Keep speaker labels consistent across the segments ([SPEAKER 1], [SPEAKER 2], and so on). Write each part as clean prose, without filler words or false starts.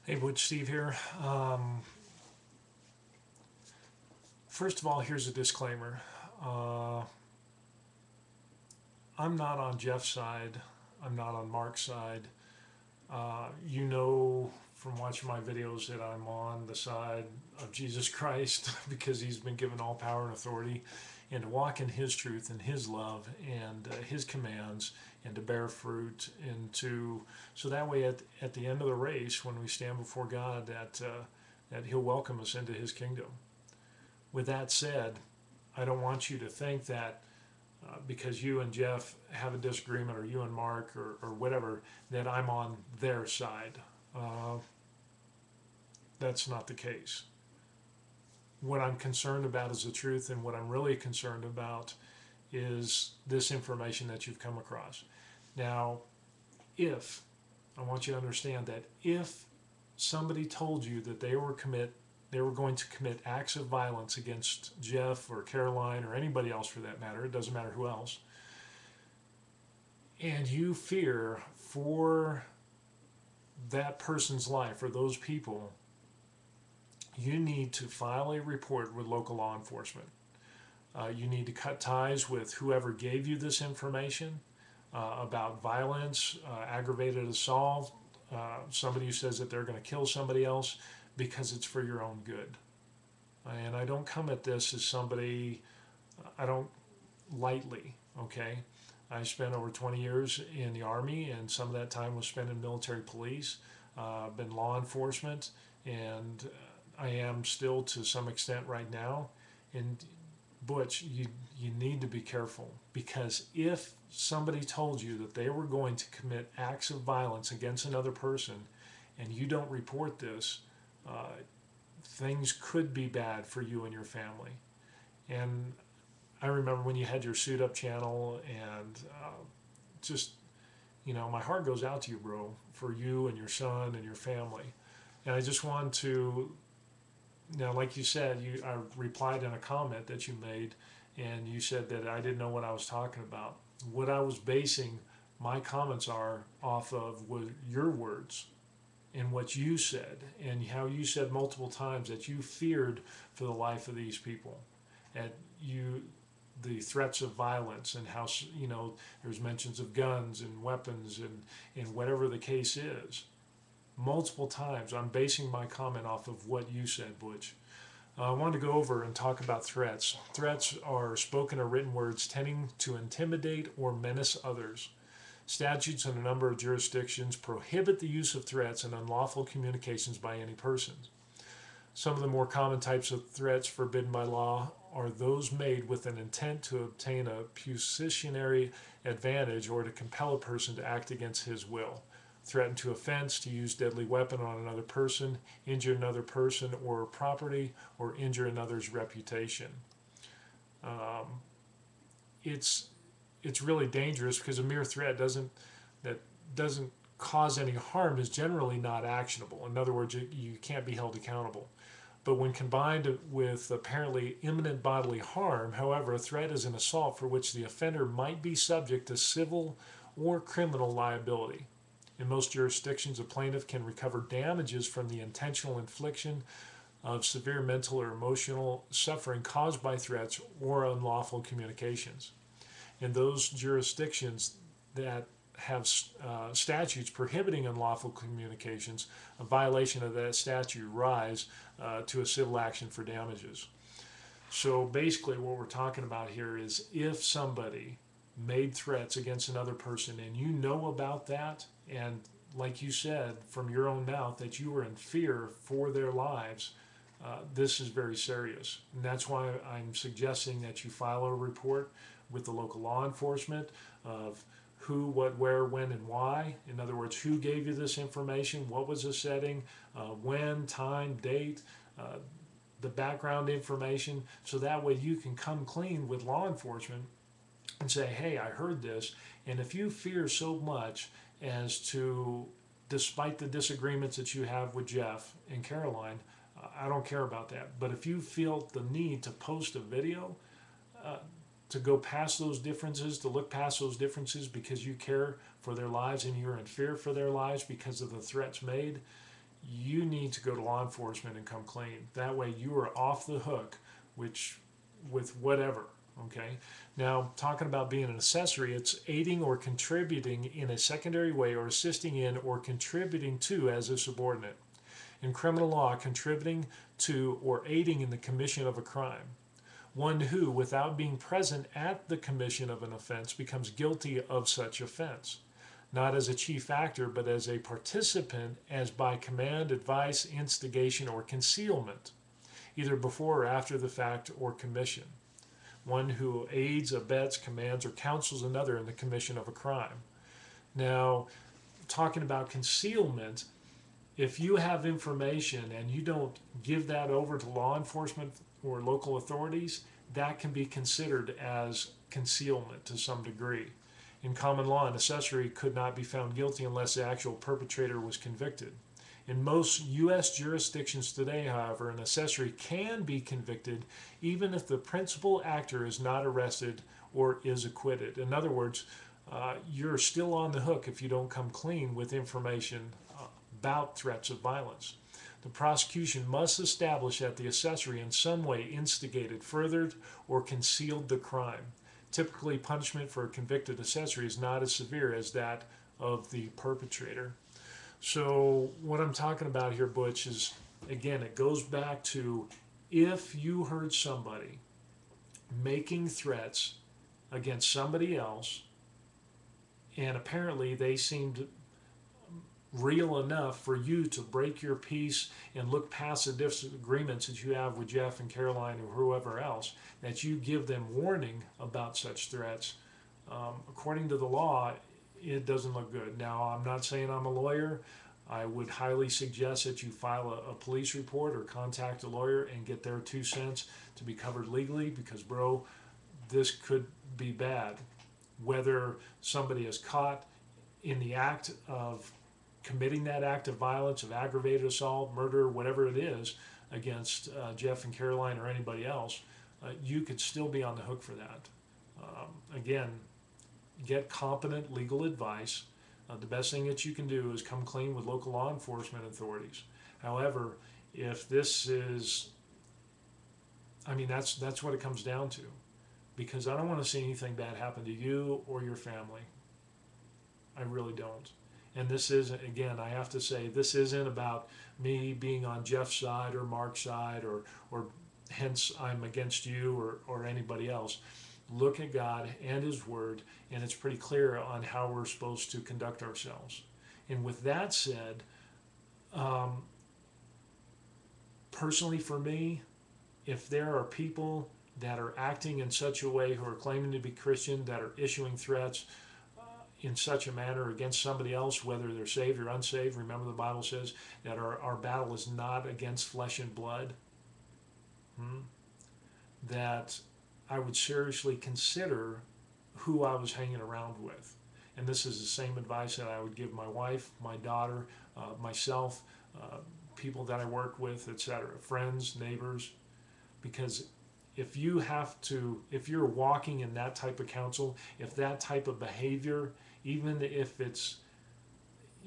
[SPEAKER 1] Hey, Butch, Steve here. First of all, here's a disclaimer. Uh, I'm not on Jeff's side. I'm not on Mark's side. You know from watching my videos that I'm on the side of Jesus Christ because he's been given all power and authority, and to walk in his truth and his love and his commands and to bear fruit and to so that way at the end of the race when we stand before God that he'll welcome us into his kingdom. With that said, I don't want you to think that because you and Jeff have a disagreement, or you and Mark, or whatever, that I'm on their side. Uh, that's not the case. What I'm concerned about is the truth, and what I'm really concerned about is this information that you've come across. Now, if I want you to understand that if somebody told you that they were going to commit acts of violence against Jeff or Caroline or anybody else for that matter, it doesn't matter who else, and you fear for that person's life or those people, you need to file a report with local law enforcement. You need to cut ties with whoever gave you this information about violence, aggravated assault, somebody who says that they're going to kill somebody else, because it's for your own good. And I don't come at this as somebody, I don't lightly, okay? I spent over 20 years in the Army, and some of that time was spent in military police, been law enforcement, and I am still to some extent right now. And Butch, you need to be careful, because if somebody told you that they were going to commit acts of violence against another person and you don't report this, uh, things could be bad for you and your family. And I remember when you had your Suit Up channel, and just, my heart goes out to you, bro, for you and your son and your family. And I just want to, like you said, I replied in a comment that you made, and you said that I didn't know what I was talking about. What I was basing my comments are off of was your words and what you said, and how you said multiple times that you feared for the life of these people, and the threats of violence, and how there's mentions of guns and weapons and whatever the case is. Multiple times, I'm basing my comment off of what you said, Butch. I wanted to go over and talk about threats. Threats are spoken or written words tending to intimidate or menace others. Statutes in a number of jurisdictions prohibit the use of threats and unlawful communications by any person. Some of the more common types of threats forbidden by law are those made with an intent to obtain a pecuniary advantage or to compel a person to act against his will. Threaten to offense, to use deadly weapon on another person, injure another person or property, or injure another's reputation. Um, it's it's really dangerous, because a mere threat that doesn't cause any harm is generally not actionable. In other words, you can't be held accountable. But when combined with apparently imminent bodily harm, however, a threat is an assault for which the offender might be subject to civil or criminal liability. In most jurisdictions, a plaintiff can recover damages from the intentional infliction of severe mental or emotional suffering caused by threats or unlawful communications. In those jurisdictions that have statutes prohibiting unlawful communications, a violation of that statute rise to a civil action for damages. So basically, what we're talking about here is if somebody made threats against another person and you know about that, and like you said from your own mouth that you were in fear for their lives, this is very serious. And that's why I'm suggesting that you file a report with the local law enforcement of who, what, where, when, and why. In other words, who gave you this information, what was the setting, when, time, date, the background information, so that way you can come clean with law enforcement and say, hey, I heard this. And if you fear so much as to, despite the disagreements that you have with Jeff and Caroline, I don't care about that. But if you feel the need to post a video, uh, to go past those differences, to look past those differences because you care for their lives and you're in fear for their lives because of the threats made, you need to go to law enforcement and come clean. That way you are off the hook, with whatever. Okay. Now, talking about being an accessory, it's aiding or contributing in a secondary way, or assisting in or contributing to as a subordinate. In criminal law, contributing to or aiding in the commission of a crime. One who, without being present at the commission of an offense, becomes guilty of such offense, not as a chief actor, but as a participant, as by command, advice, instigation, or concealment, either before or after the fact or commission. One who aids, abets, commands, or counsels another in the commission of a crime. Now, talking about concealment, if you have information and you don't give that over to law enforcement or local authorities, that can be considered as concealment to some degree. In common law, an accessory could not be found guilty unless the actual perpetrator was convicted. In most U.S. jurisdictions today, however, an accessory can be convicted even if the principal actor is not arrested or is acquitted. In other words, you're still on the hook if you don't come clean with information about threats of violence. The prosecution must establish that the accessory in some way instigated, furthered, or concealed the crime. Typically, punishment for a convicted accessory is not as severe as that of the perpetrator. So what I'm talking about here, Butch, is, again, it goes back to if you heard somebody making threats against somebody else, and apparently they seemed real enough for you to break your peace and look past the disagreements that you have with Jeff and Caroline or whoever else, that you give them warning about such threats, according to the law, it doesn't look good. Now, I'm not saying I'm a lawyer. I would highly suggest that you file a police report or contact a lawyer and get their 2 cents to be covered legally, because, bro, this could be bad. Whether somebody is caught in the act of committing that act of violence, of aggravated assault, murder, whatever it is, against Jeff and Caroline or anybody else, you could still be on the hook for that. Again, get competent legal advice. The best thing that you can do is come clean with local law enforcement authorities. However, if this is, that's what it comes down to, because I don't want to see anything bad happen to you or your family. I really don't. And this isn't, again, I have to say, this isn't about me being on Jeff's side or Mark's side, or hence I'm against you or anybody else. Look at God and His Word, and it's pretty clear on how we're supposed to conduct ourselves. And with that said, personally for me, if there are people that are acting in such a way, who are claiming to be Christian, that are issuing threats in such a manner against somebody else, whether they're saved or unsaved, remember the Bible says that our battle is not against flesh and blood, that I would seriously consider who I was hanging around with. And this is the same advice that I would give my wife, my daughter, myself, people that I work with, etc., friends, neighbors. Because if you're walking in that type of counsel, if that type of behavior, even if it's,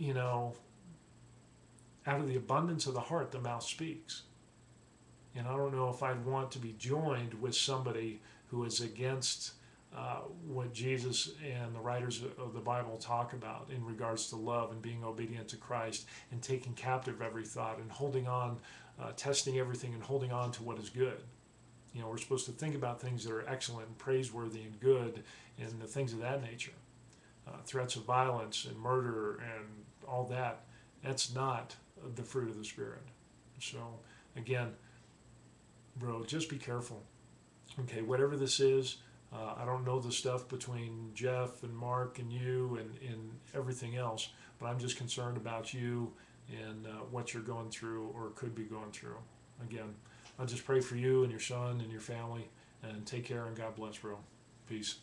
[SPEAKER 1] out of the abundance of the heart, the mouth speaks. And I don't know if I'd want to be joined with somebody who is against what Jesus and the writers of the Bible talk about in regards to love and being obedient to Christ and taking captive every thought and holding on, testing everything and holding on to what is good. We're supposed to think about things that are excellent and praiseworthy and good and the things of that nature. Threats of violence and murder and all that, that's not the fruit of the Spirit. So, again, bro, just be careful. Okay, whatever this is, I don't know the stuff between Jeff and Mark and you and everything else, but I'm just concerned about you and what you're going through or could be going through. Again, I'll just pray for you and your son and your family, and take care, and God bless, bro. Peace.